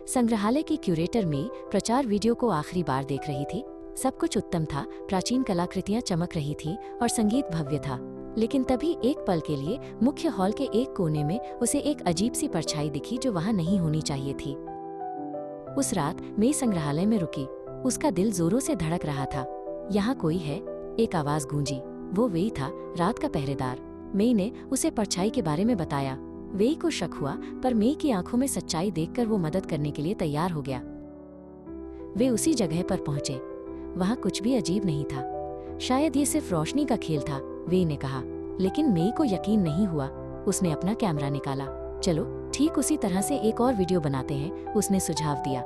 संग्रहालय की क्यूरेटर में प्रचार वीडियो को आखिरी बार देख रही थी। सब कुछ उत्तम था, प्राचीन कलाकृतियां चमक रही थीं और संगीत भव्य था। लेकिन तभी एक पल के लिए मुख्य हॉल के एक कोने में उसे एक अजीब सी परछाई दिखी जो वहां नहीं होनी चाहिए थी। उस रात मेई संग्रहालय में रुकी। उसका दिल जोरों से धड़क रहा था। यहाँ कोई है, एक आवाज गूंजी। वो वेई था, रात का पहरेदार। मेई ने उसे परछाई के बारे में बताया। वेई को शक हुआ, पर मेई की आंखों में सच्चाई देखकर वो मदद करने के लिए तैयार हो गया। वे उसी जगह पर पहुंचे। वहां कुछ भी अजीब नहीं था। शायद ये सिर्फ रोशनी का खेल था, वेई ने कहा। लेकिन मेई को यकीन नहीं हुआ। उसने अपना कैमरा निकाला। चलो ठीक उसी तरह से एक और वीडियो बनाते हैं, उसने सुझाव दिया।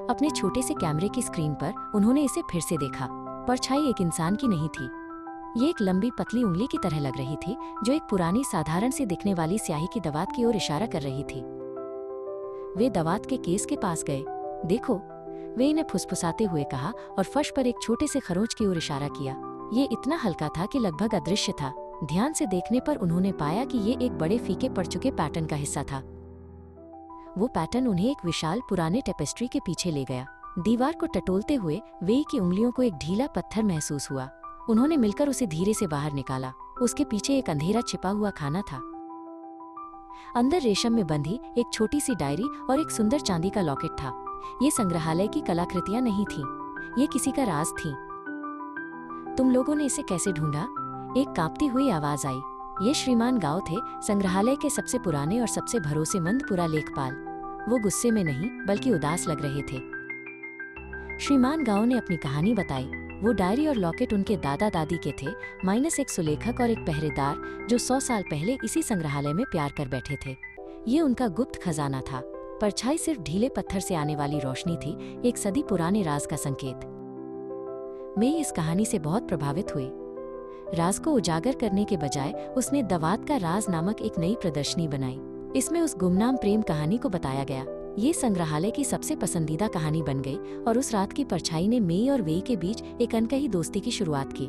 अपने छोटे से कैमरे की स्क्रीन पर उन्होंने इसे फिर से देखा। परछाई एक इंसान की नहीं थी। ये एक लंबी पतली उंगली की तरह लग रही थी, जो एक पुरानी साधारण सी दिखने वाली स्याही की दवात की ओर इशारा कर रही थी। वे दवात के केस के पास गए। देखो, वे ने फुसफुसाते हुए कहा और फर्श पर एक छोटे से खरोंच की ओर इशारा किया। ये इतना हल्का था कि लगभग अदृश्य था। ध्यान से देखने पर उन्होंने पाया कि ये एक बड़े फीके पड़ चुके पैटर्न का हिस्सा था। वो पैटर्न उन्हें एक विशाल पुराने टेपेस्ट्री के पीछे ले गया। दीवार को टटोलते हुए वेई की उंगलियों को एक ढीला पत्थर महसूस हुआ। उन्होंने मिलकर उसे धीरे से बाहर निकाला। उसके पीछे एक अंधेरा छिपा हुआ खाना था। अंदर रेशम में बंधी एक छोटी सी डायरी और एक सुंदर चांदी का लॉकेट था। ये संग्रहालय की कलाकृतियां नहीं थीं, ये किसी का राज थी। तुम लोगों ने इसे कैसे ढूंढा? एक कांपती हुई आवाज आई। ये श्रीमान गाओ थे, संग्रहालय के सबसे पुराने और सबसे भरोसेमंद पुरा लेखपाल। वो गुस्से में नहीं बल्कि उदास लग रहे थे। श्रीमान गाओ ने अपनी कहानी बताई। वो डायरी और लॉकेट उनके दादा दादी के थे, माइनस एक सुलेखक और एक पहरेदार जो 100 साल पहले इसी संग्रहालय में प्यार कर बैठे थे। ये उनका गुप्त खजाना था। परछाई सिर्फ ढीले पत्थर से आने वाली रोशनी थी, एक सदी पुराने राज का संकेत। मैं इस कहानी से बहुत प्रभावित हुई। राज को उजागर करने के बजाय उसने दवात का राज नामक एक नई प्रदर्शनी बनाई। इसमें उस गुमनाम प्रेम कहानी को बताया गया। ये संग्रहालय की सबसे पसंदीदा कहानी बन गई और उस रात की परछाई ने मेई और वेई के बीच एक अनकही दोस्ती की शुरुआत की।